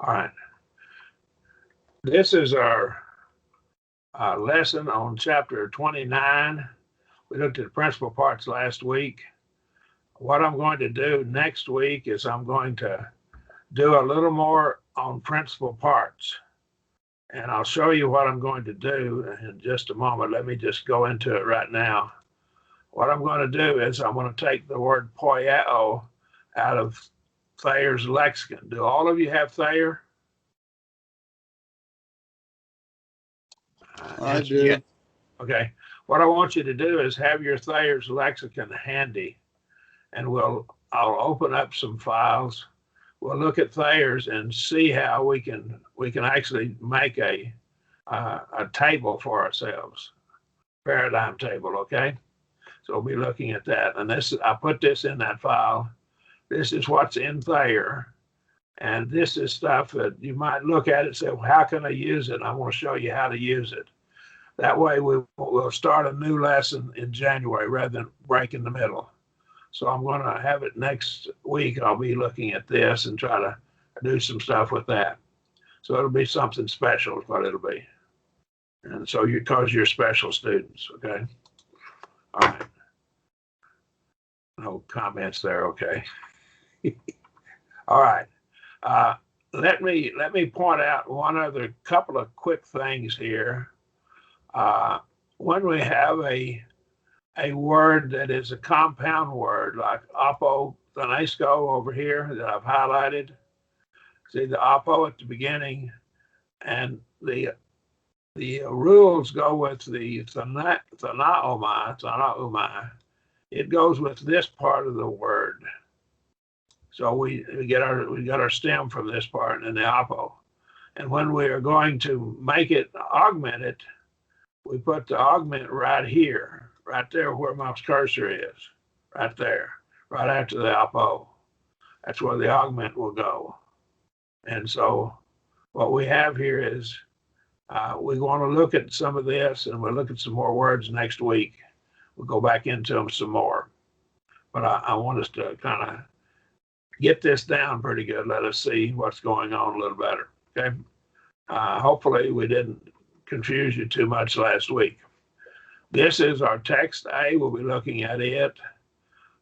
All right. This is our lesson on chapter 29. We looked at the principal parts last week. What I'm going to do next week is I'm going to do a little more on principal parts. And I'll show you what I'm going to do in just a moment. Let me just go into it right now. What I'm going to do is I'm going to take the word poieo out of Thayer's lexicon. Do all of you have Thayer? I do. Okay. What I want you to do is have your Thayer's lexicon handy, and I'll open up some files. We'll look at Thayer's and see how we can actually make a table for ourselves, paradigm table. Okay. So we'll be looking at that, and I put this in that file. This is what's in Thayer. And this is stuff that you might look at it and say, well, how can I use it? I want to show you how to use it. That way we'll start a new lesson in January rather than break in the middle. So I'm going to have it next week. I'll be looking at this and try to do some stuff with that. So it'll be something special is what it'll be. And so because you're special students, okay? All right. No comments there, okay? All right. Let me point out one other couple of quick things here. When we have a word that is a compound word like apothenesco over here that I've highlighted, see the apo at the beginning, and the rules go with the thanaomai. It goes with this part of the word. So we got our stem from this part in the apo. And when we are going to make it augment it, we put the augment right here, right there where my cursor is, right there, right after the apo. That's where the augment will go. And so what we have here is we want to look at some of this, and we'll look at some more words next week. We'll go back into them some more. But I want us to kind of get this down pretty good. Let us see what's going on a little better. Okay. Hopefully we didn't confuse you too much last week. This is our text A. We'll be looking at it.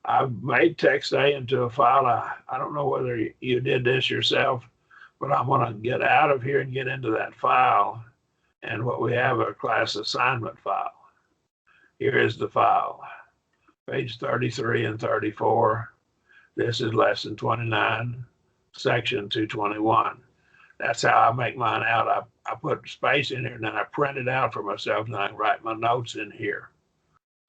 I've made text A into a file. I don't know whether you did this yourself, but I'm going to get out of here and get into that file. And what we have a class assignment file. Here is the file, page 33 and 34. This is lesson 29, section 221. That's how I make mine out. I put space in here and then I print it out for myself and I can write my notes in here.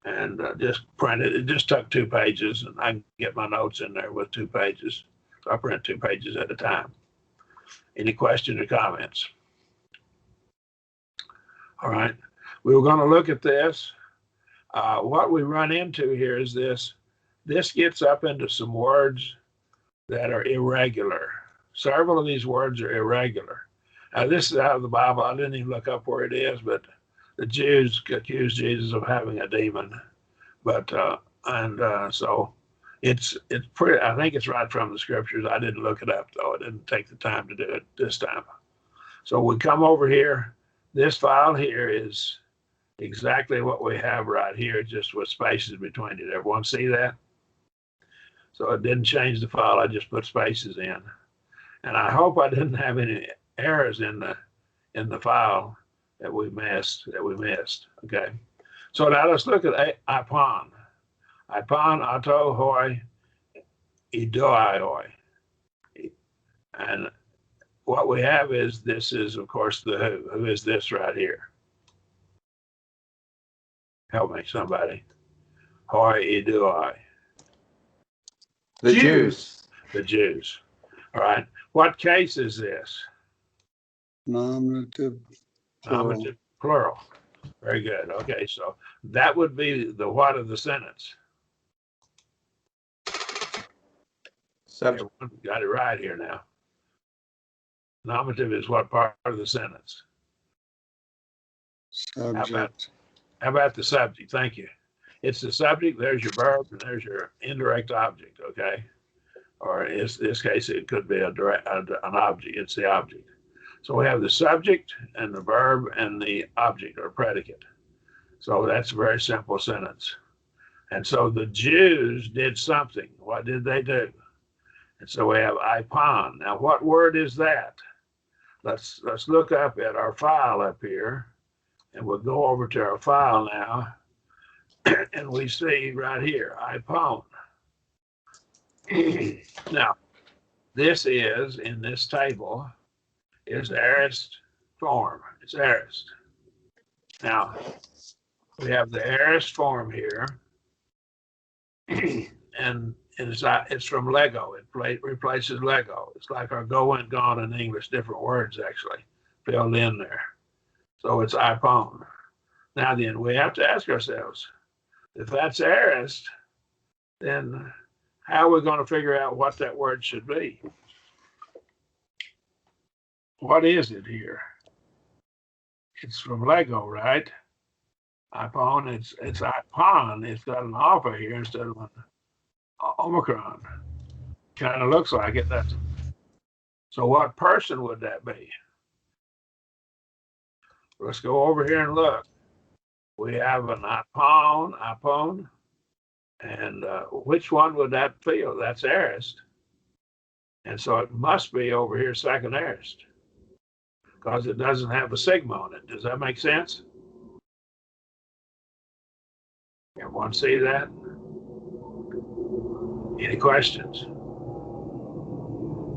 And just print it. It just took 2 pages and I can get my notes in there with 2 pages. So I print 2 pages at a time. Any questions or comments? All right. We were going to look at this. What we run into here is this. This gets up into some words that are irregular. Several of these words are irregular. Now, this is out of the Bible. I didn't even look up where it is, but the Jews accused Jesus of having a demon. But so it's pretty. I think it's right from the scriptures. I didn't look it up though. I didn't take the time to do it this time. So we come over here. This file here is exactly what we have right here, just with spaces between it. Everyone see that? So it didn't change the file. I just put spaces in. And I hope I didn't have any errors in the file that we missed. Okay. So now let's look at ipon. Ipon, auto, hoi, idoioi. And what we have is, this is, of course, the who. Who is this right here? Help me, somebody. Hoi, idoi. The Jews. The Jews. All right. What case is this? Nominative. Nominative plural. Very good. Okay, so that would be the what of the sentence? Subject. Everyone got it right here now. Nominative is what part of the sentence? Subject. How about the subject? Thank you. It's the subject, there's your verb, and there's your indirect object, okay? Or or in this case, it could be an object. It's the object. So we have the subject and the verb and the object or predicate. So that's a very simple sentence. And so the Jews did something. What did they do? And so we have ipon. Now, what word is that? Let's look up at our file up here, and we'll go over to our file now, and we see right here, ipon. Now, this is, in this table, is aorist form. It's aorist. Now, we have the aorist form here, and it's from Lego. It replaces Lego. It's like our go and gone in English, different words actually filled in there. So it's ipon. Now then, we have to ask ourselves, if that's aorist, then how are we going to figure out what that word should be? What is it here? It's from Lego, right? Ipon, it's ipon. It's got an alpha here instead of an omicron. Kind of looks like it. So what person would that be? Let's go over here and look. We have an ipon, and which one would that feel? That's aorist. And so it must be over here second aorist, because it doesn't have a sigma on it. Does that make sense? Everyone see that? Any questions?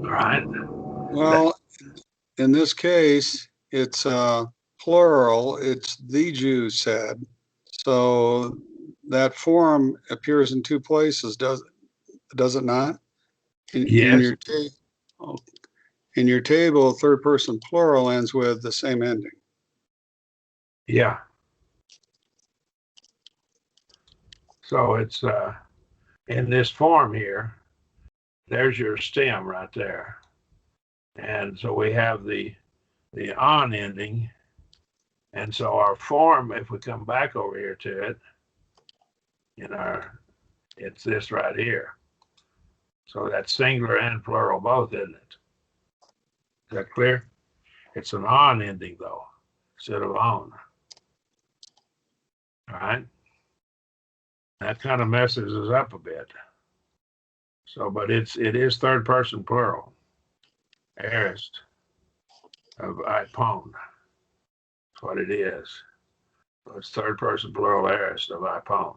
All right. Well, in this case, it's plural. It's the Jews said. So that form appears in two places, does it not? Yes. In your table, third person plural ends with the same ending. Yeah. So it's in this form here. There's your stem right there. And so we have the on ending. And so our form, if we come back over here to it, it's this right here. So that's singular and plural both, isn't it? Is that clear? It's an on ending though, instead of on. All right. That kind of messes us up a bit. So, but it is third person plural. Aorist of ipon. That's what it is. So it's third person plural aorist of ipon.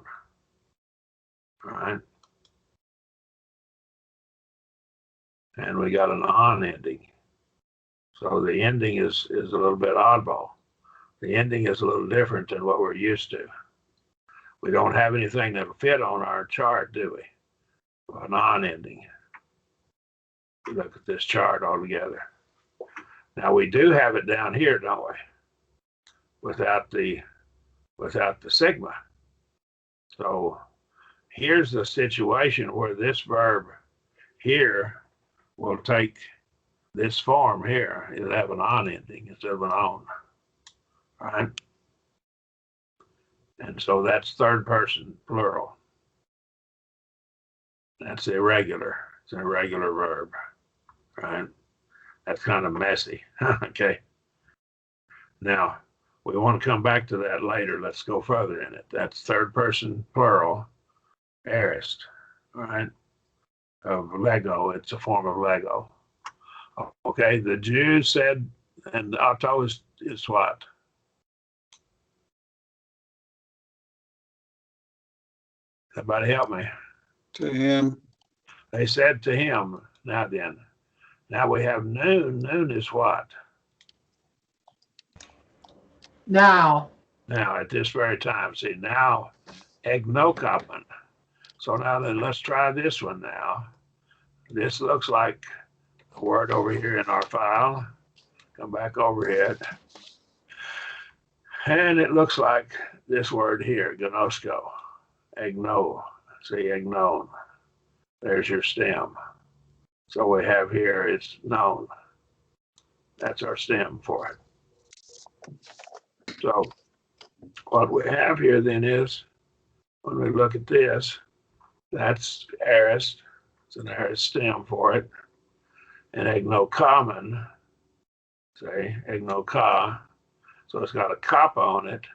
All right. And we got an on ending. So the ending is a little bit oddball. The ending is a little different than what we're used to. We don't have anything that'll fit on our chart, do we? An on ending. Look at this chart altogether. Now we do have it down here, don't we? Without the sigma. So here's the situation where this verb here will take this form here. It'll have an on ending instead of an on. Right? And so that's third person plural. That's irregular. It's an irregular verb. Right? That's kind of messy. Okay. Now, we want to come back to that later. Let's go further in it. That's third person plural, aorist, right? Of Lego. It's a form of Lego. Okay, the Jews said, and the auto is what? Somebody help me. To him. They said to him, now then. Now we have noon. Noon is what? Now. Now, at this very time. See, now, egnokapan. So now then, let's try this one now. This looks like a word over here in our file. Come back overhead. And it looks like this word here, gnosko. Egno. See, egnon. There's your stem. So we have here, it's known. That's our stem for it. So what we have here then is, when we look at this, that's aorist, So there's a stem for it. And egnocommon, say, egnoca. So it's got a kappa on it.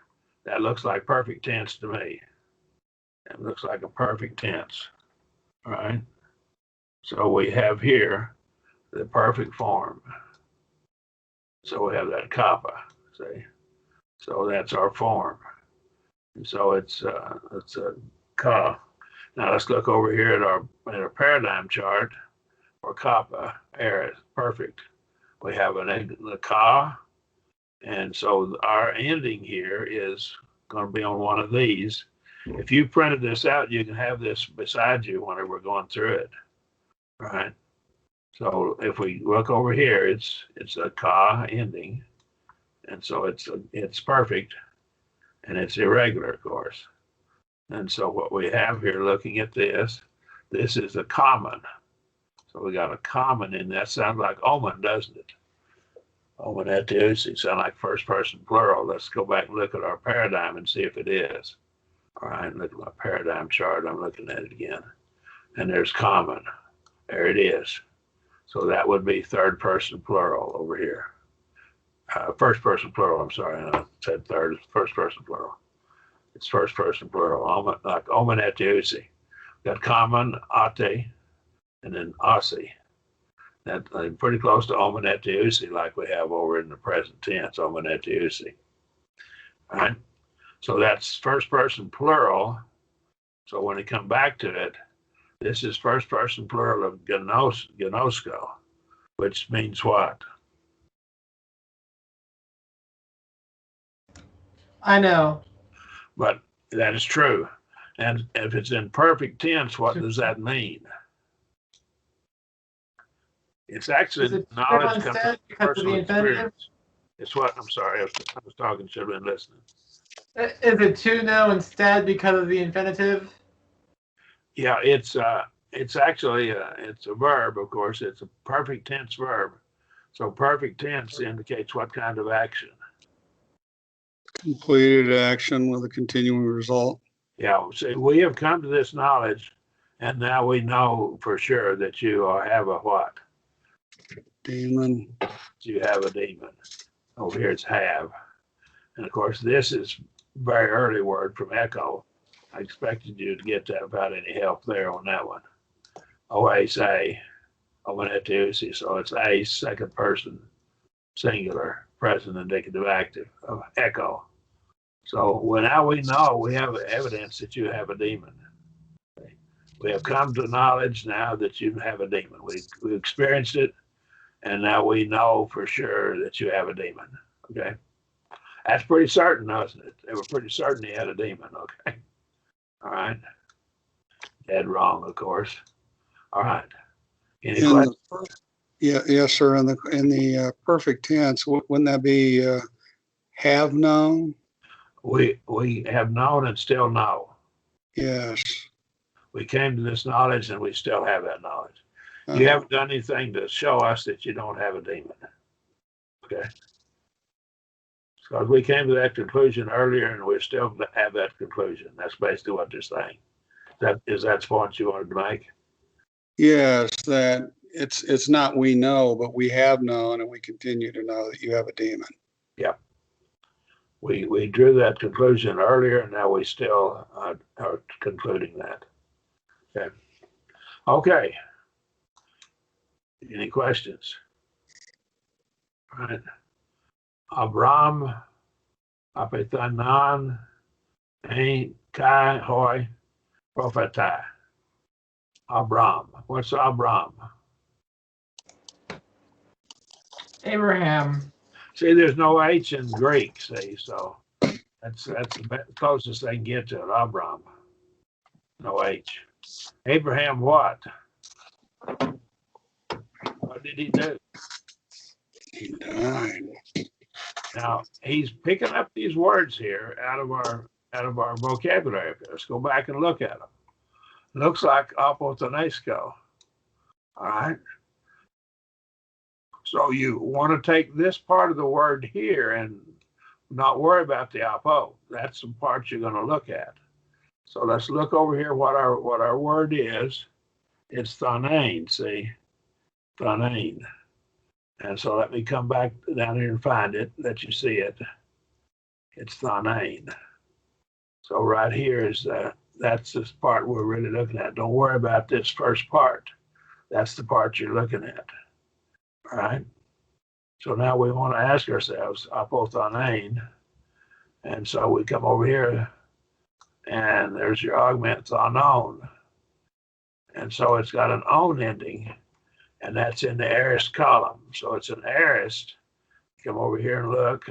That looks like perfect tense to me. It looks like a perfect tense. All right. So we have here the perfect form. So we have that kappa, see? So that's our form. And so it's a ka. Now let's look over here at our paradigm chart for kappa. There is perfect. We have a ka, and so our ending here is going to be on one of these. If you printed this out, you can have this beside you whenever we're going through it. All right. So if we look over here, it's a ka ending, and so it's perfect, and it's irregular, of course. And so what we have here, looking at this is a common. So we got a common in that. Sounds like omen, doesn't it? Omen at the usi sound like first person plural. Let's go back and look at our paradigm and see if it is. All right, look at my paradigm chart. I'm looking at it again, and there's common. There it is. So that would be third person plural over here. First person plural, I'm sorry. I said third, first person plural. It's first person plural, like omen et usi. Got common, ate, and then asi. That's pretty close to omen et usi, like we have over in the present tense, omen et usi. All right. So that's first person plural. So when we come back to it, this is first person plural of gnosko, which means what? I know. But that is true. And if it's in perfect tense, what does that mean? It's Is actually it knowledge comes instead from because of the personal infinitive? experience. It's what, I'm sorry, I was talking, should have been listening. Is it to know instead because of the infinitive? Yeah, it's actually, it's a verb, of course. It's a perfect tense verb. So perfect tense indicates what kind of action. Completed action with a continuing result. Yeah, see, we have come to this knowledge, and now we know for sure that you have a what? Demon. You have a demon. Over here it's have. And of course, this is very early word from echo. I expected you to get that without any help there on that one. Always a, omenetusi. So it's a second person, singular, present indicative active of echo. So now we know we have evidence that you have a demon. We have come to knowledge now that you have a demon. We experienced it, and now we know for sure that you have a demon. Okay. That's pretty certain, isn't it? They were pretty certain he had a demon. Okay. All right. Dead wrong, of course. All right. Any questions? Yes, sir. In the perfect tense, wouldn't that be have known? We have known and still know. Yes. We came to this knowledge and we still have that knowledge. You haven't done anything to show us that you don't have a demon. Okay. Because we came to that conclusion earlier and we still have that conclusion. That's basically what they're saying. Is that the point you wanted to make? Yes, that it's not we know, but we have known and we continue to know that you have a demon. Yep. We drew that conclusion earlier and now we still are concluding that. Okay. Okay. Any questions? All right. Abram, apetanan, ein kai hoi, prophetai. Abram. What's Abram? Abraham. See, there's no H in Greek, see, so that's the closest they can get to it. Abram. No H. Abraham what? What did he do? He died. Now he's picking up these words here out of our vocabulary. Let's go back and look at them. Looks like apothenesco. All right. So you want to take this part of the word here and not worry about the apo. That's the part you're going to look at. So let's look over here what our word is, It's thonane, see? Thonane. And so let me come back down here and find it, let you see it. It's thonane. So right here is that's this part we're really looking at. Don't worry about this first part. That's the part you're looking at. All right. So now we want to ask ourselves, apothonane. And so we come over here and there's your augment thonon. And so it's got an on ending, and that's in the aorist column. So it's an aorist. Come over here and look.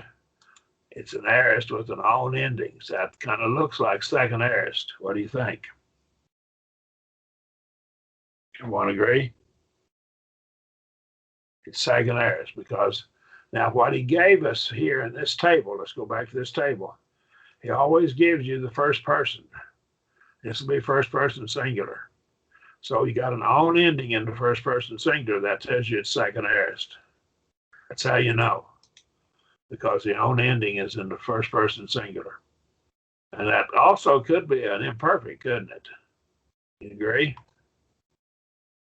It's an aorist with an on ending. So that kind of looks like second aorist. What do you think? Everyone agree? It's second aorist because now what he gave us here in this table, let's go back to this table. He always gives you the first person. This will be first person singular. So you got an on ending in the first person singular. That tells you it's second aorist. That's how you know, because the on ending is in the first person singular. And that also could be an imperfect, couldn't it? You agree?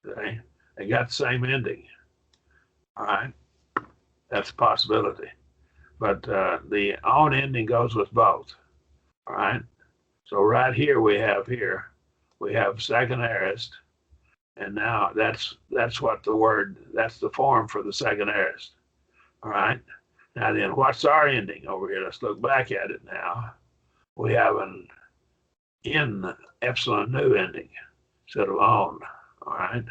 They got the same ending. All right. That's a possibility. But the on ending goes with both. All right. So right here we have second aorist. And now that's what the word, that's the form for the second aorist. All right. Now then, what's our ending over here? Let's look back at it now. We have an in epsilon nu ending instead of on. All right.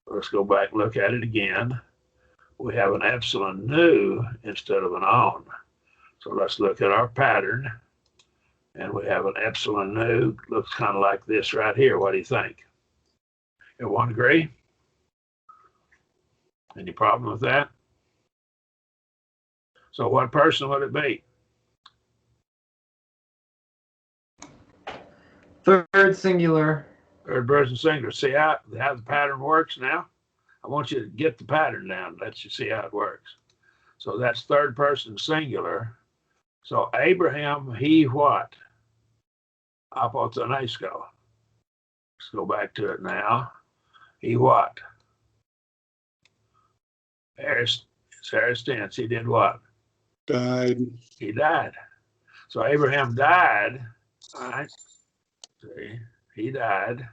Let's go back and look at it again. We have an epsilon nu instead of an on. So let's look at our pattern. And we have an epsilon nu. Looks kind of like this right here. What do you think? Everyone agree? Any problem with that? So what person would it be? Third singular. Third person singular. See how the pattern works now? I want you to get the pattern down. Let you see how it works. So that's third person singular. So Abraham, he what? Apotonesco. Let's go back to it now. He what? It's aorist tense. He did what? Died. He died. So Abraham died. All right. See, he died.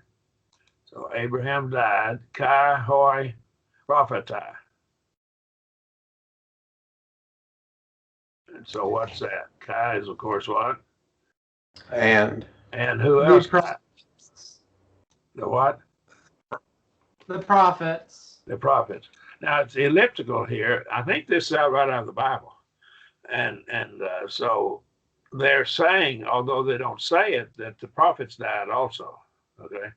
So Abraham died. Kai hoi propheti. And so what's that? Kai is of course what? And And who else? The what? The prophets. The prophets. Now it's elliptical here. I think this is right out of the Bible, and so they're saying, although they don't say it, that the prophets died also. Okay,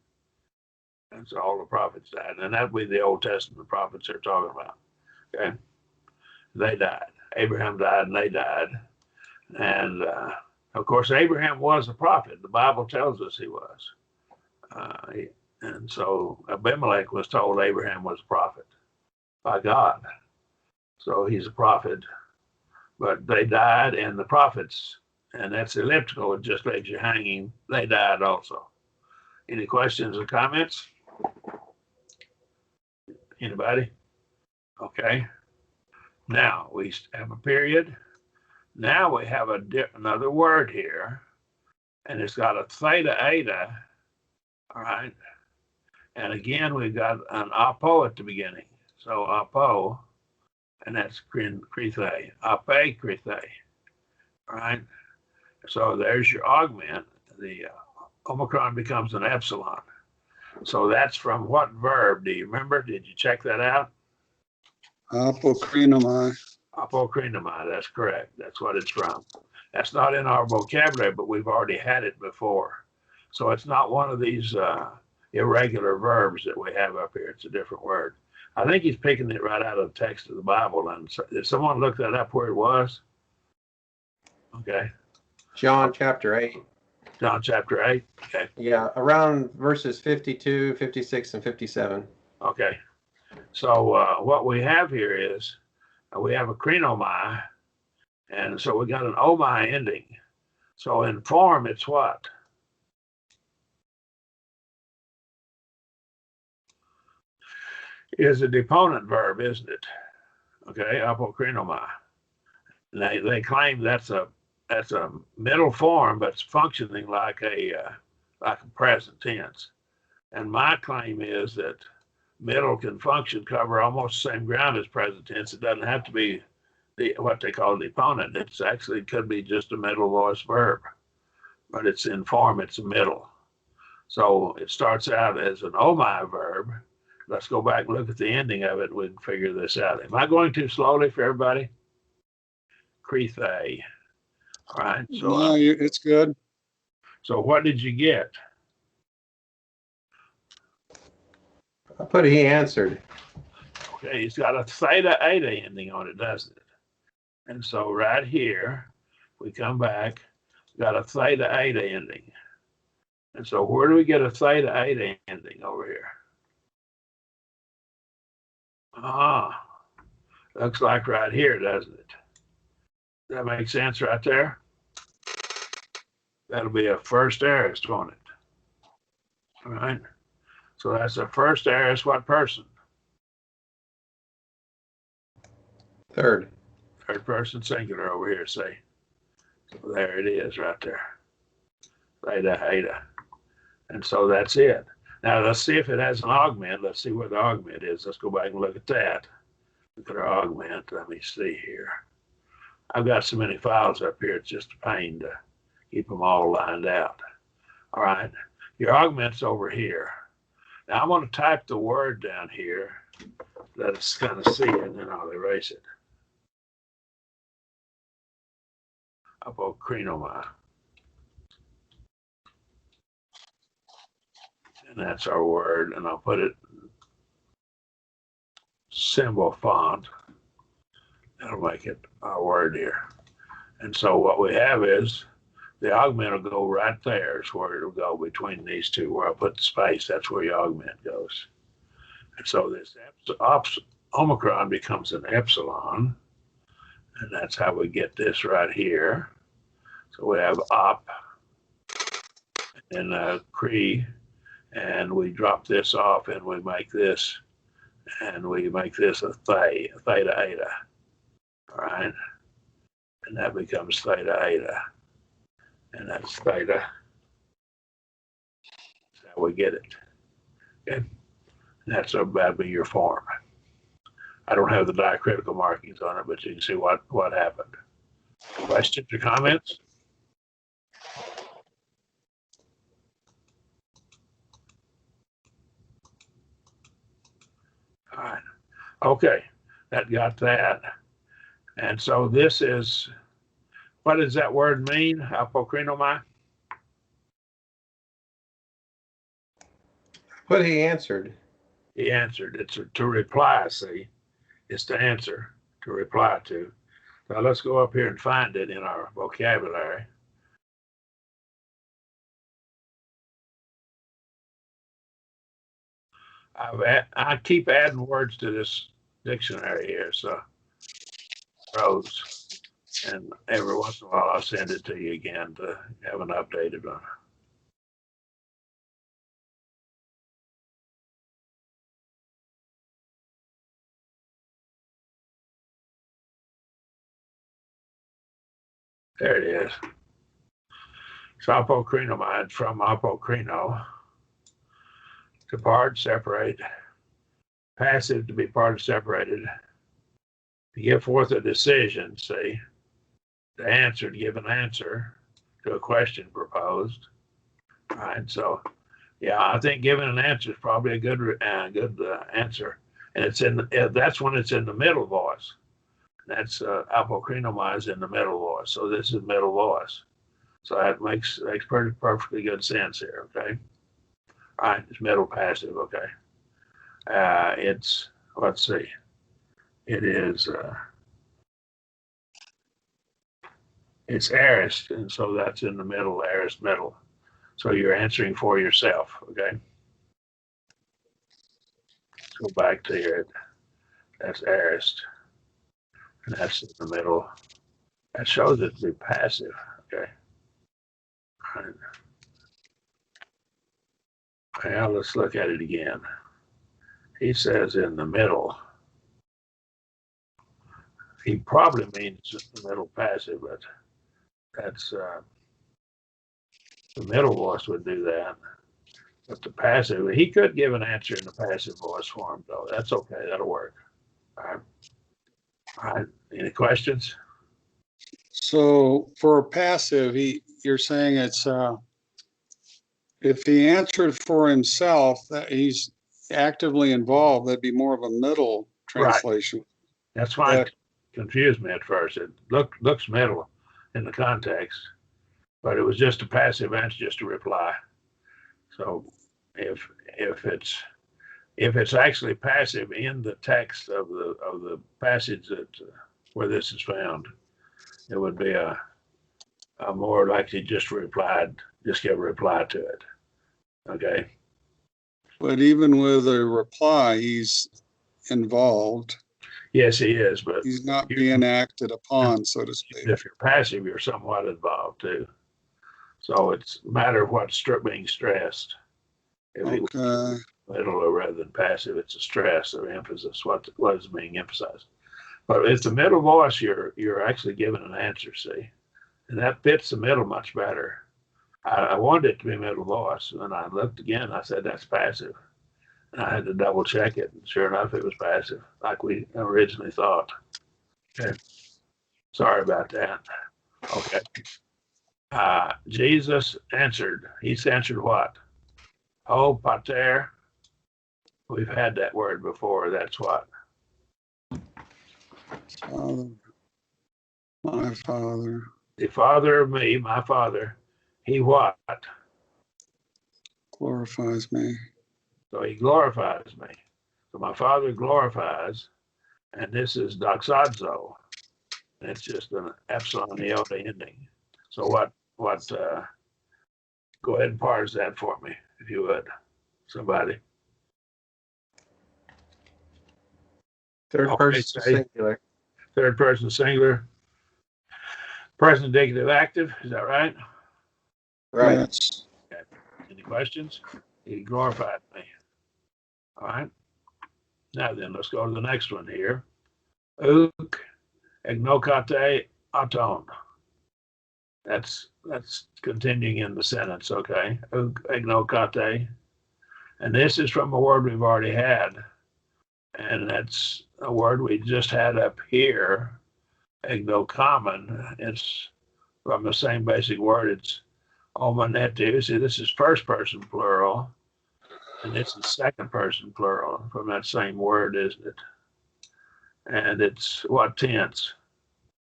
and so all the prophets died, and that would be the Old Testament prophets they're talking about. Okay, they died. Abraham died, and they died, and of course Abraham was a prophet. The Bible tells us he was. And so Abimelech was told Abraham was a prophet by God. So he's a prophet, but they died, and the prophets, and that's elliptical, it just leaves you hanging, they died also. Any questions or comments? Anybody? Okay. Now we have a period. Now we have another word here, and it's got a theta eta. All right. And again, we've got an apo at the beginning. So apo, and that's krithe, ape krithe. All right. So there's your augment. The omicron becomes an epsilon. So that's from what verb? Do you remember? Did you check that out? Apokrinomai. Apokrinomai, that's correct. That's what it's from. That's not in our vocabulary, but we've already had it before. So it's not one of these irregular verbs that we have up here. It's a different word. I think he's picking it right out of the text of the Bible. And so, did someone look that up where it was? Okay. John chapter 8. John chapter 8. Okay. Yeah, around verses 52, 56, and 57. Okay. So what we have here is we have a krinomai, and so we got an omai ending. So in form, it's what? is a deponent verb, isn't it? Okay, apokrinomai. They claim that's a middle form, but it's functioning like a present tense. And my claim is that middle can cover almost the same ground as present tense. It doesn't have to be what they call deponent. It's actually could be just a middle voice verb, but it's in form, it's a middle. So it starts out as an omai verb. Let's go back and look at the ending of it. We can figure this out. Am I going too slowly for everybody? Crethe. All right. So No, it's good. So what did you get? I put he answered. Okay, he's got a theta eta ending on it, doesn't it? And so right here, we come back, got a theta eta ending. And so where do we get a theta eta ending over here? Looks like right here, doesn't it? Does that make sense right there? That'll be a first aorist, won't it? All right. So that's a first aorist, what person? Third. Third person singular over here, say. So there it is right there. Theta, eta. And so that's it. Now let's see if it has an augment. Let's see where the augment is. Let's go back and look at that. Look at our augment. Let me see here. I've got so many files up here, it's just a pain to keep them all lined out. All right. Your augment's over here. Now I'm going to type the word down here. Let us kind of see it, and then I'll erase it. Apokrinomai. And that's our word, and I'll put it symbol font. That'll make it our word here. And so what we have is the augment will go right there is where it'll go between these two, where I put the space. That's where your augment goes. And so this omicron becomes an epsilon, and that's how we get this right here. So we have op and cre, and we drop this off, and we make this, a theta eta. All right, and that becomes theta eta, and that's theta. That's how we get it. Okay, and that'd be your form. I don't have the diacritical markings on it, but you can see what happened. Questions or comments? All right. Okay, that got that. And so this is, what does that word mean? Apokrinomai? Put he answered. He answered. It's to reply, see? It's to answer, to reply to. Now let's go up here and find it in our vocabulary. I keep adding words to this dictionary here, so rows, and every once in a while I'll send it to you again to have an updated one. There it is. It's apokrinomai from apokrino. To part, separate. Passive, to be parted, separated. To give forth a decision, see. To answer, to give an answer to a question proposed. All right, so yeah, I think giving an answer is probably a good answer, and that's when it's in the middle voice. That's apokrinomai is in the middle voice, so this is middle voice. So that makes perfectly good sense here. Okay, all right, it's middle passive. Okay, it's, let's see, it is it's aorist, and so that's in the middle, aorist middle. So you're answering for yourself. Okay, let's go back to it. That's aorist, and that's in the middle. That shows it to be passive. Okay. All right. Now let's look at it again. He says in the middle. He probably means the middle passive, but that's the middle voice would do that. But the passive, he could give an answer in the passive voice form, though. That's okay. That'll work. All right. All right. Any questions? So for passive, you're saying it's if he answered for himself, that he's actively involved, that'd be more of a middle translation. That's why it confused me at first. It looks middle in the context, but it was just a passive answer, just a reply. So if it's actually passive in the text of the passage that where this is found, it would be a more likely just give a reply to it. Okay. But even with a reply, he's involved. Yes, he is, but He's not being acted upon, so to speak. if you're passive, you're somewhat involved too. So it's a matter of what's being stressed. If it Okay. middle rather than passive, it's a stress or emphasis, what is being emphasized. But if the middle voice, you're actually giving an answer, see? And that fits the middle much better. I wanted it to be middle voice. And I looked again, I said, that's passive. And I had to double check it. And sure enough, it was passive, like we originally thought. Okay. Sorry about that. Okay. Jesus answered. He's answered what? Oh, pater. We've had that word before. That's what? Father, my Father. The Father of me, my Father, he what? Glorifies me. So he glorifies me. So my Father glorifies, and this is doxazo. It's just an epsilon iota ending. So what, go ahead and parse that for me, if you would, somebody. Third Okay, person say singular. third person singular. Present indicative active, is that right? Right. Yes. Any questions? He glorified me. All right. Now then, let's go to the next one here. Uk egnokate aton. That's continuing in the sentence, okay? Uk egnokate. And this is from a word we've already had. And that's a word we just had up here, egnocommon. It's from the same basic word. It's omonetu. See, this is first person plural, and this is second person plural from that same word, isn't it? And it's what tense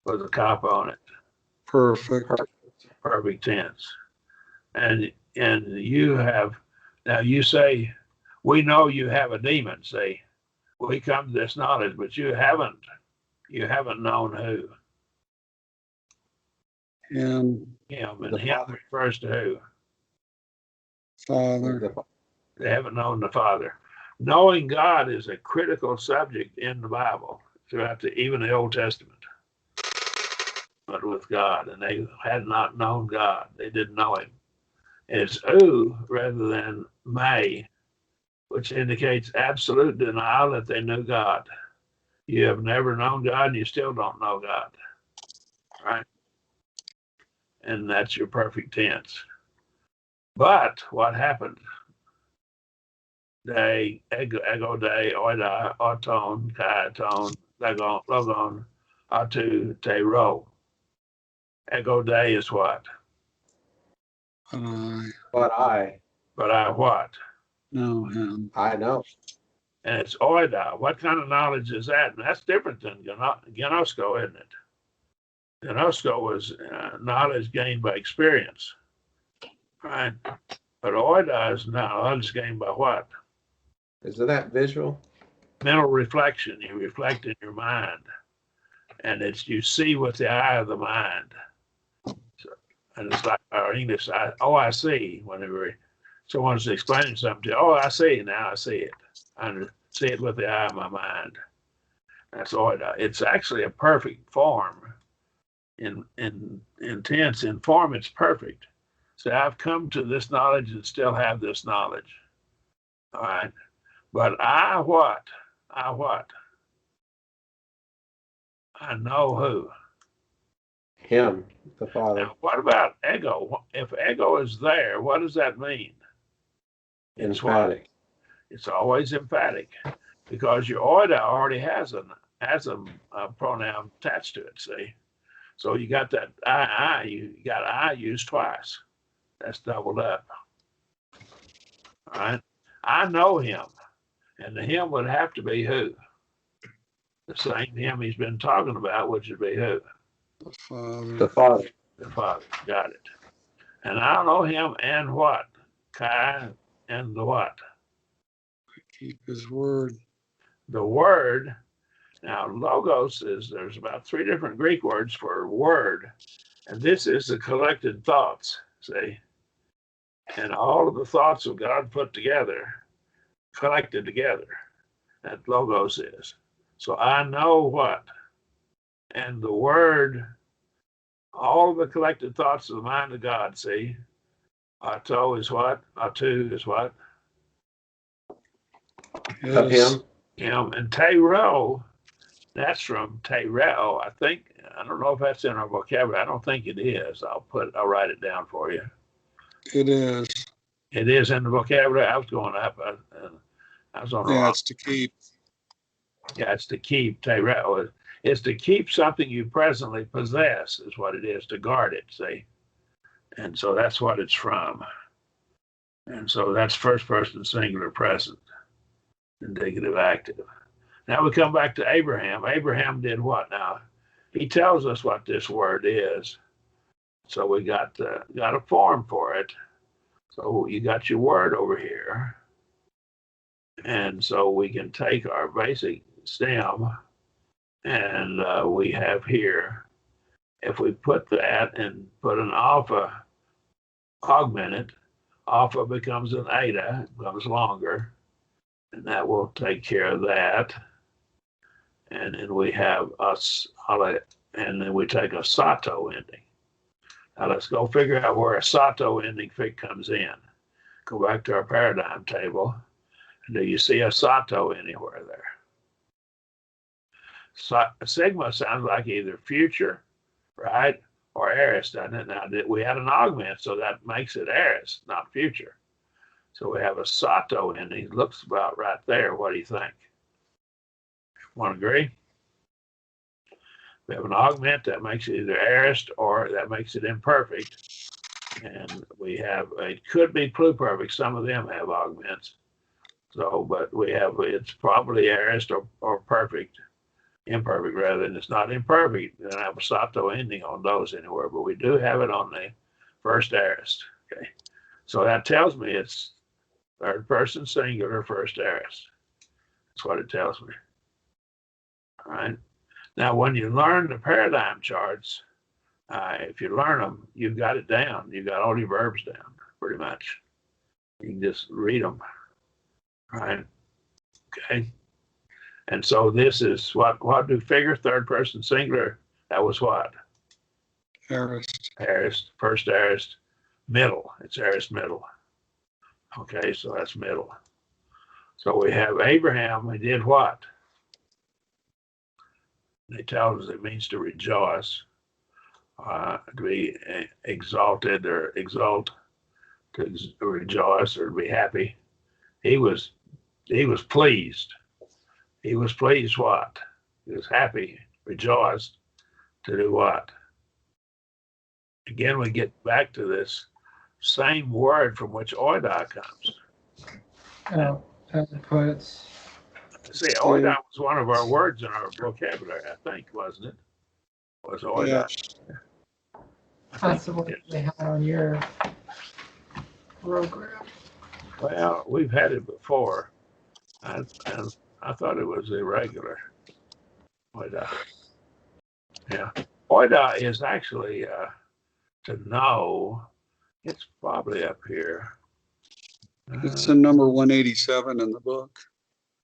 with a cop on it? Perfect. Perfect tense. And you have, now you say, we know you have a demon. Say, we come to this knowledge, but you haven't known who. Him, Him, and The him Father. refers to who? Father. They haven't known the Father. Knowing God is a critical subject in the Bible throughout even the Old Testament. But with God, and they had not known God. They didn't know him. It's who rather than may, which indicates absolute denial that they knew God. You have never known God and you still don't know God. Right? And that's your perfect tense. But what happened? They ego de oida auton kaiton logon atu te ro. Ego de is what? But I But I what? know him. I know. And it's oida. What kind of knowledge is that? And that's different than gnosko, isn't it? Gnosko was knowledge gained by experience, right? But oida is knowledge gained by what? Isn't that visual? Mental reflection. You reflect in your mind, and it's you see with the eye of the mind. So, and it's like our English. I see. Whenever someone's explaining something to you, oh, I see. Now I see it. I see it with the eye of my mind. That's oida. It's actually a perfect form. In tense, in form, it's perfect. So I've come to this knowledge and still have this knowledge. All right. But I what? I what? I know who. Him, the Father. Now, what about ego? If ego is there, what does that mean? It's what? Emphatic. It's always emphatic because your oida already has a pronoun attached to it. See, so you got that I. You got I used twice. That's doubled up. All right. I know him, and the him would have to be who? The same him he's been talking about, which would be who? The Father. The Father. The Father. Got it. And I know him and what? Kai and the what? Keep his word. The word. Now, logos is, there's about 3 different Greek words for word. And this is the collected thoughts, see? And all of the thoughts of God put together, collected together. That logos is. So I know what? And the word, all of the collected thoughts of the mind of God, see? Auto is what? Atu is what? Of him. Him. And Tero, that's from Tereo. I think, I don't know if that's in our vocabulary. I don't think it is. I'll write it down for you. It is. It is in the vocabulary. I was going up. I was on the Yeah, wrong. it's to keep. Yeah, it's to keep. Tereo is to keep something you presently possess, is what it is, to guard it, see? And so that's what it's from. And so that's first person singular present, indicative active. Now we come back to Abraham. Abraham did what now? He tells us what this word is. So we got a form for it. So you got your word over here. And so we can take our basic stem and we have here, if we put that and put an alpha, augment it, alpha becomes an eta, it becomes longer, and that will take care of that. And then we have us, and then we take a sato ending. Now let's go figure out where a sato ending comes in. Go back to our paradigm table. Do you see a sato anywhere there? Sigma sounds like either future, right, or aorist, doesn't it? Now we had an augment, so that makes it aorist, not future. So we have a sato ending. Looks about right there. What do you think? Want to agree? We have an augment that makes it either aorist or that makes it imperfect. And we have, it could be pluperfect. Some of them have augments. So, but we have, it's probably aorist or perfect, imperfect rather, and it's not imperfect. We don't have a sato ending on those anywhere, but we do have it on the first aorist. Okay. So that tells me it's third person singular, first aorist. That's what it tells me. All right. Now, when you learn the paradigm charts, if you learn them, you've got it down. You've got all your verbs down, pretty much. You can just read them. All right. Okay. And so this is what do figure? Third person singular. That was what? Aorist. Aorist, first aorist, middle. It's aorist middle. Okay, so that's middle. So we have Abraham. He did what? They tell us it means to rejoice, to be exalted or exult, to rejoice or to be happy. He was pleased. He was pleased what? He was happy, rejoiced to do what? Again, we get back to this same word from which oida comes. Puts. See, oida was one of our words in our vocabulary, I think, wasn't it? Was oida. Yeah. That's the one they had on your program. Well, we've had it before. I thought it was irregular. Oida. Yeah. Oida is actually to know. It's probably up here. It's in number 187 in the book,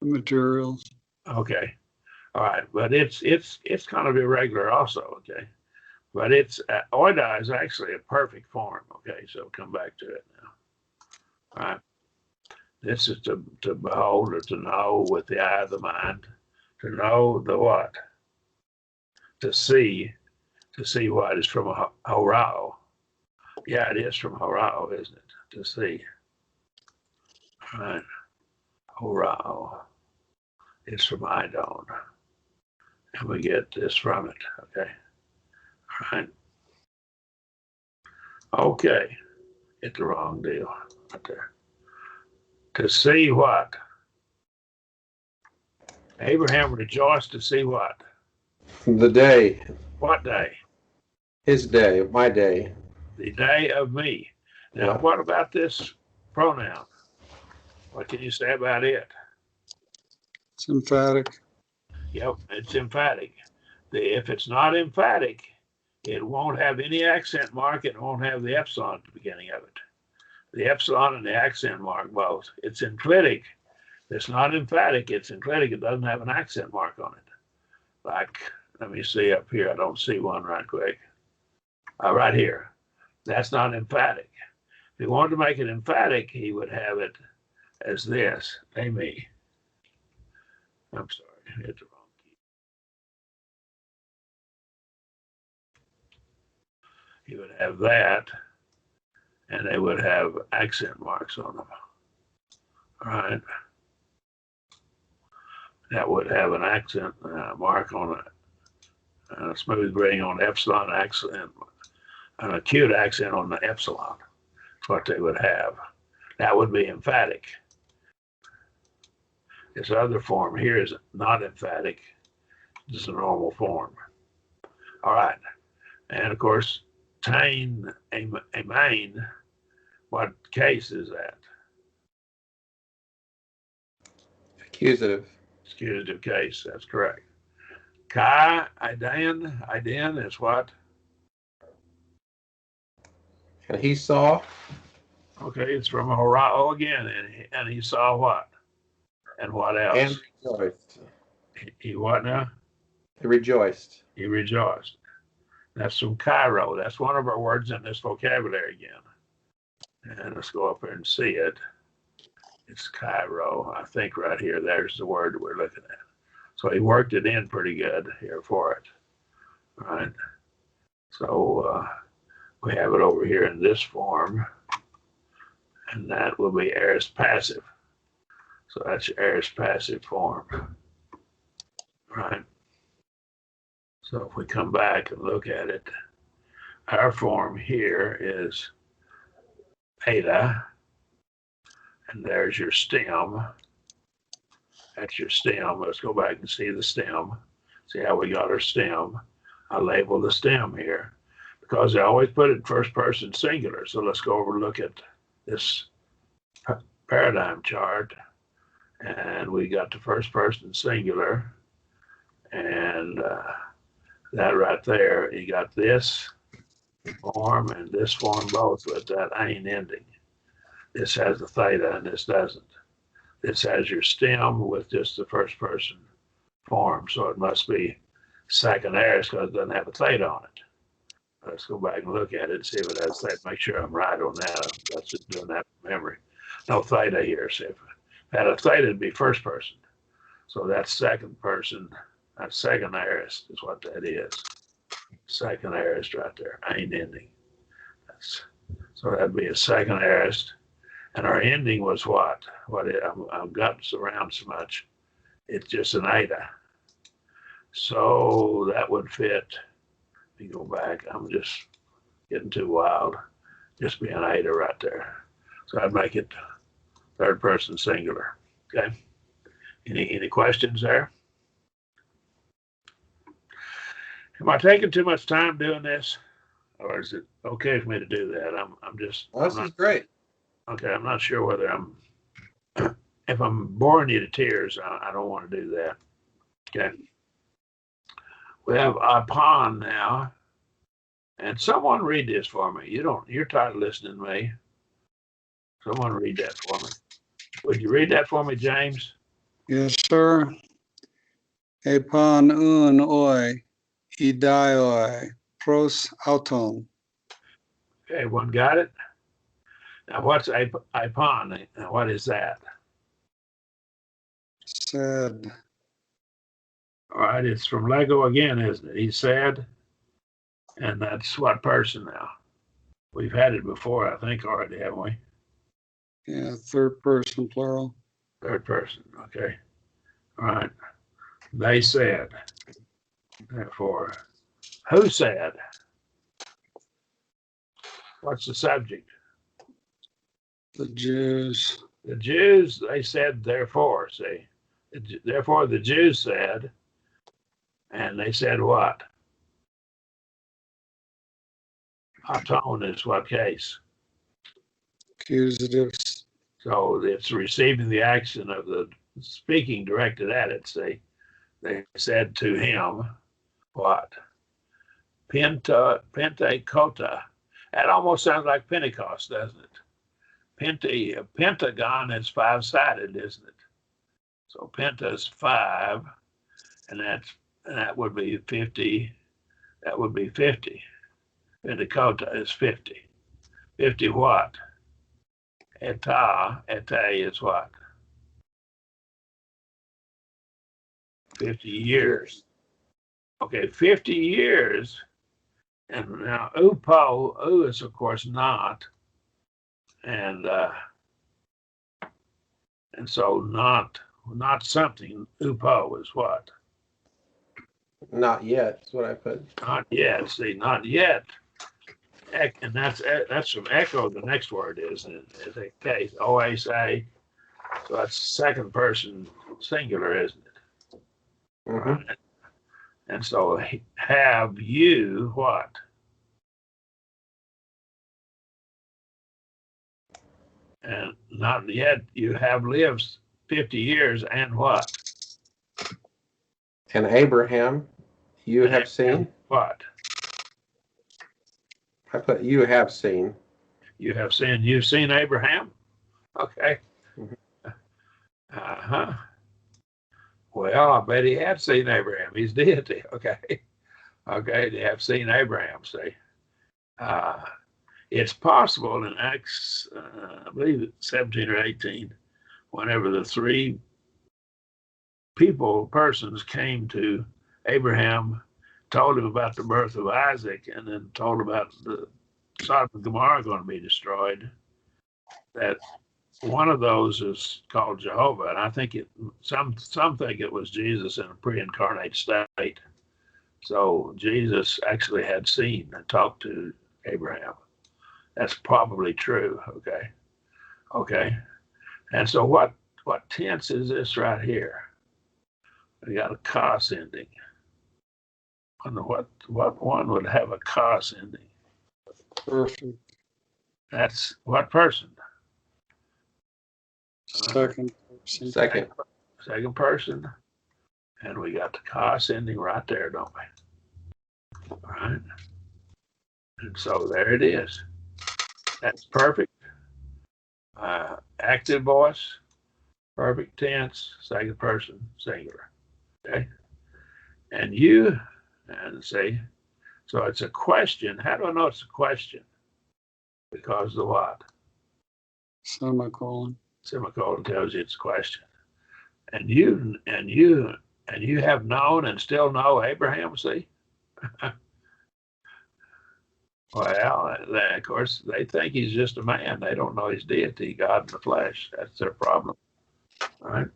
the materials. Okay. All right. But it's kind of irregular also. Okay. But it's oida is actually a perfect form. Okay. So come back to it now. All right. This is to behold or to know with the eye of the mind. To know the what? To see what is from a horao. Yeah, it is from horao, isn't it? To see. All right. Horao is from idon. And we get this from it. Okay. All right. Okay. Hit the wrong deal right there. To see what? Abraham rejoiced to see what? The day, What day? his day, my day. The day of me. Now, Yeah. what about this pronoun? What can you say about it? It's emphatic. Yep, it's emphatic. If it's not emphatic, it won't have any accent mark. It won't have the epsilon at the beginning of it. The epsilon and the accent mark both. It's enclitic. It's not emphatic. It's enclitic. It doesn't have an accent mark on it. Like, let me see up here. I don't see one right quick. Right here. That's not emphatic. If he wanted to make it emphatic, he would have it as this. Amy. I'm sorry. I hit the wrong key. He would have that, and they would have accent marks on them. All right. That would have an accent mark on it. A smooth ring on the epsilon accent, an acute accent on the epsilon. That's what they would have. That would be emphatic. This other form here is not emphatic. It's a normal form. All right. And of course, tain, a main, what case is that? Accusative. Accusative case, that's correct. Kai, iden is what? And he saw. Okay, it's from a horao again, and he saw what? And what else? And rejoiced. He what now? He rejoiced. He rejoiced. That's from Cairo. That's one of our words in this vocabulary again. And let's go up here and see it. It's Cairo. I think right here, there's the word we're looking at. So he worked it in pretty good here for it. All right. So we have it over here in this form. And that will be aorist passive. So that's your aorist passive form. Right. So if we come back and look at it, our form here is eta, and there's your stem. That's your stem. Let's go back and see the stem. See how we got our stem. I label the stem here because I always put it in first person singular. So let's go over and look at this paradigm chart. And we got the first person singular. And that right there, you got this form and this form both with that ain ending. This has the theta and this doesn't. This has your stem with just the first person form. So it must be second aorist because it doesn't have a theta on it. Let's go back and look at it and see if it has theta. Make sure I'm right on that. That's just doing that from memory. No theta here. So if it had a theta, it'd be first person. So that's second person. That's second aorist is what that is. Second aorist right there. Ain ending. So that'd be a second aorist. And our ending was what? I've got around so much. It's just an eta. So that would fit. Let me go back. I'm just getting too wild. Just be an eta right there. So I'd make it third person singular. Okay. Any questions there? Am I taking too much time doing this, or is it okay for me to do that? Well, this is great. Okay, I'm not sure whether if I'm boring you to tears, I don't want to do that. Okay. We have upon now, and someone read this for me. You're tired of listening to me. Someone read that for me. Would you read that for me, James? Yes, sir. Epon un oi, idaioi, pros auton. Okay, one got it? Now, what's ipon? What is that? Said. All right, it's from Lego again, isn't it? He said, and that's what person now? We've had it before, I think, already, haven't we? Yeah, third person plural. Third person, okay. All right. They said, therefore, who said? What's the subject? The Jews. The Jews, they said, therefore, see. Therefore, the Jews said, and they said what? Aton is what case? Accusatives. So it's receiving the action of the speaking directed at it, see. They said to him, what? Pentecosta. That almost sounds like Pentecost, doesn't it? Pentagon is five-sided, isn't it? So penta is 5, and that would be 50. That would be 50. Pentecosta is 50. 50 what? Ete is what? 50 years. Okay, 50 years. And now u is of course not. And so not something. Upo is what? Not yet, is what I put. Not yet. See, not yet. And that's from echo. The next word is in a case. OSA. So that's second person singular, isn't it? Mm-hmm. Right. And so have you what? And not yet. You have lived 50 years and what? And Abraham, you And have seen. What? I put you have seen. You have seen. You've seen Abraham. Okay. Mhm. Uh-huh. Well, I bet he had seen Abraham. He's deity. Okay. Okay. They have seen Abraham. See. It's possible in Acts, I believe it's 17 or 18, whenever the 3 persons came to Abraham, told him about the birth of Isaac, and then told about the Sodom and Gomorrah going to be destroyed, that one of those is called Jehovah. And I think some think it was Jesus in a pre-incarnate state. So Jesus actually had seen and talked to Abraham. That's probably true. Okay. Okay. And so what tense is this right here? We got a cos ending. I wonder what one would have a cos ending. Perfect. That's what person? Second person. Second person. And we got the cos ending right there, don't we? All right. And so there it is. That's perfect. Active voice, perfect tense, second person, singular. Okay. And say, so it's a question. How do I know it's a question? Because the what? Semicolon. Semicolon tells you it's a question. And you have known and still know Abraham, see? Well, of course, they think he's just a man. They don't know his deity, God in the flesh. That's their problem. All right.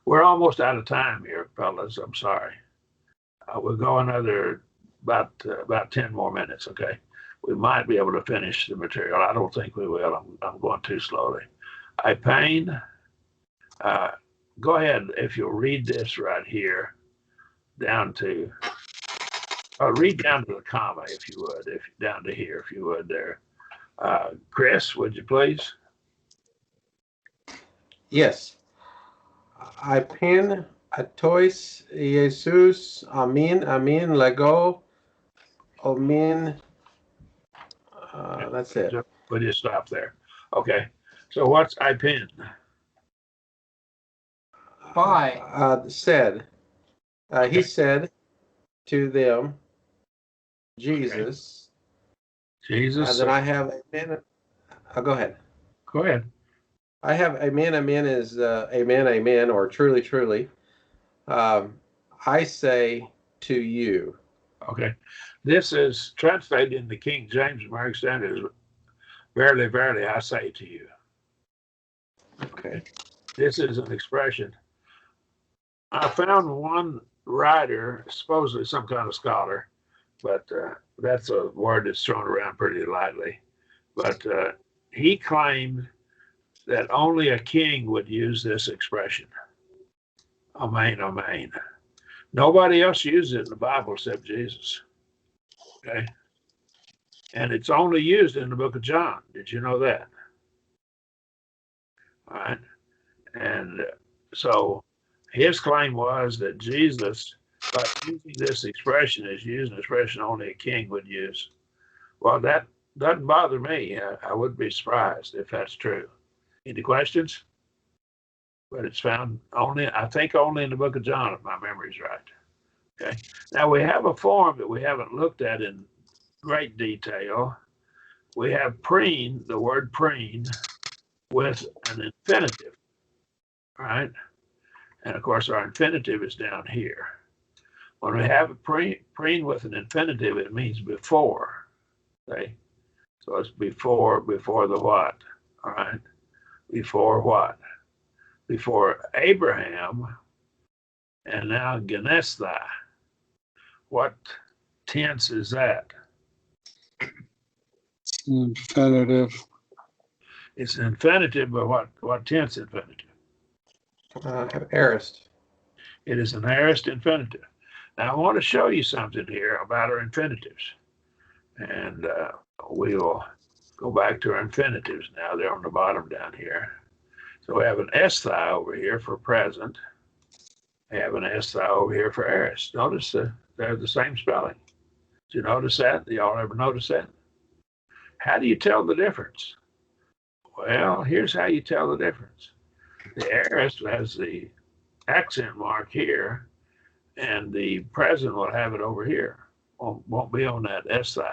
We're almost out of time here, fellas. I'm sorry. We'll go another about 10 more minutes, okay? We might be able to finish the material. I don't think we will. I'm going too slowly. Pain. Go ahead, if you'll read this right here down to read down to the comma, if you would, if down to here, if you would there. Chris, would you please? Yes. I pin atois Jesus amin amin lego omin. That's it. We'll just stop there. Okay. So what's I pin? Why? Said. He said to them, Jesus. Jesus. And then I have a minute. Go ahead. Go ahead. I have amen, amen is amen, amen, or truly, truly. I say to you. Okay. This is translated in the King James American Standard as verily, verily, I say to you. Okay. This is an expression. I found one writer, supposedly some kind of scholar, but that's a word that's thrown around pretty lightly. But he claimed that only a king would use this expression. Amen, amen. Nobody else uses it in the Bible except Jesus. Okay. And it's only used in the book of John. Did you know that? All right. And so his claim was that Jesus, by using this expression, is using an expression only a king would use. Well, that doesn't bother me. I wouldn't be surprised if that's true. Any questions? But it's found only, I think, only in the book of John, if my memory's right. Okay. Now we have a form that we haven't looked at in great detail. We have preen, the word preen, with an infinitive, right? And of course, our infinitive is down here. When we have a preen with an infinitive, it means before. Okay? So it's before the what? All right? Before what? Before Abraham, and now Genestha. What tense is that? Infinitive. It's an infinitive, but what tense infinitive? Aorist. It is an aorist infinitive. Now I want to show you something here about our infinitives. And we'll go back to our infinitives now. They're on the bottom down here. So we have an esthi over here for present. We have an esthi over here for aorist. Notice they're the same spelling. Did you notice that? Do y'all ever notice that? How do you tell the difference? Well, here's how you tell the difference. The aorist has the accent mark here, and the present will have it over here. Won't be on that esthi.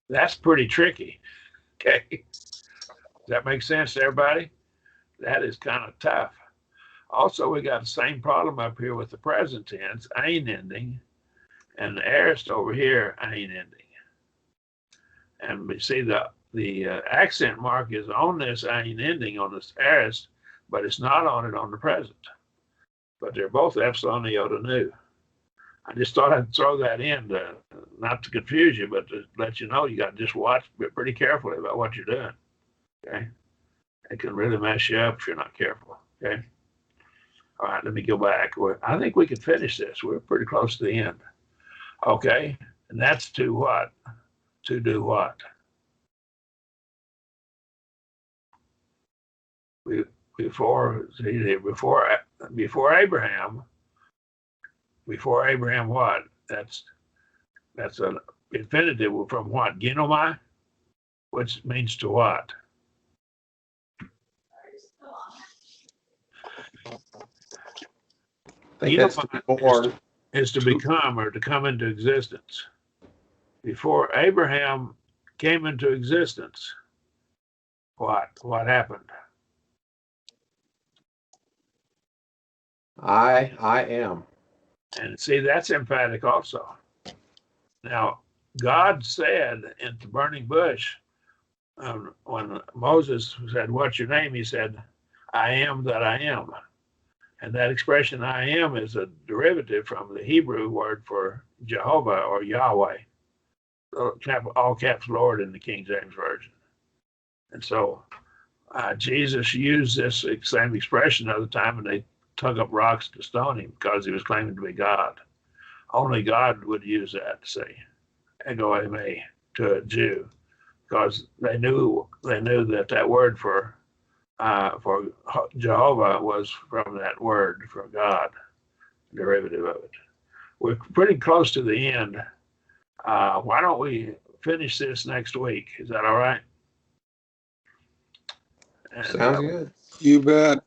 That's pretty tricky. Okay. Does that make sense to everybody? That is kind of tough. Also, we got the same problem up here with the present tense, ain't ending, and the aorist over here, ain't ending. And we see the accent mark is on this ain't ending on this aorist, but it's not on it on the present. But they're both epsilon iota nu. I just thought I'd throw that in, not to confuse you, but to let you know you got to just watch pretty carefully about what you're doing. Okay, it can really mess you up if you're not careful. Okay. All right, let me go back. I think we could finish this. We're pretty close to the end. Okay, and that's to what? To do what? Before Abraham. Before Abraham, what? That's an infinitive from what? Ginomai, which means to what? I think that's to be born. Is to become or to come into existence. Before Abraham came into existence, what happened? I am. And see, that's emphatic also. Now, God said in the burning bush, when Moses said, "What's your name?" He said, "I am that I am." And that expression, I am, is a derivative from the Hebrew word for Jehovah or Yahweh, all caps Lord in the King James Version. And so Jesus used this same expression another time, and they took up rocks to stone him because he was claiming to be God. Only God would use that to say, ego eimi, to a Jew, because they knew that word for Jehovah was from that word for God, derivative of it. We're pretty close to the end. Why don't we finish this next week? Is that all right? And, Sounds good. You bet.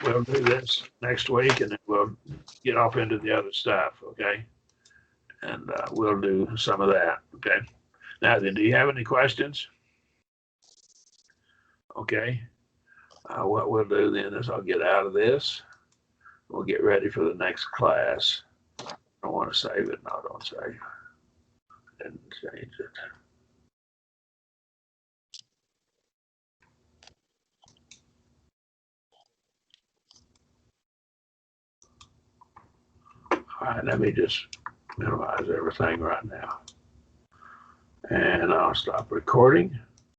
We'll do this next week, and then we'll get off into the other stuff, okay? And we'll do some of that, okay? Now then, do you have any questions? Okay. What we'll do then is I'll get out of this. We'll get ready for the next class. I don't want to save it. No, don't save. Didn't change it. All right, let me just minimize everything right now. And I'll stop recording.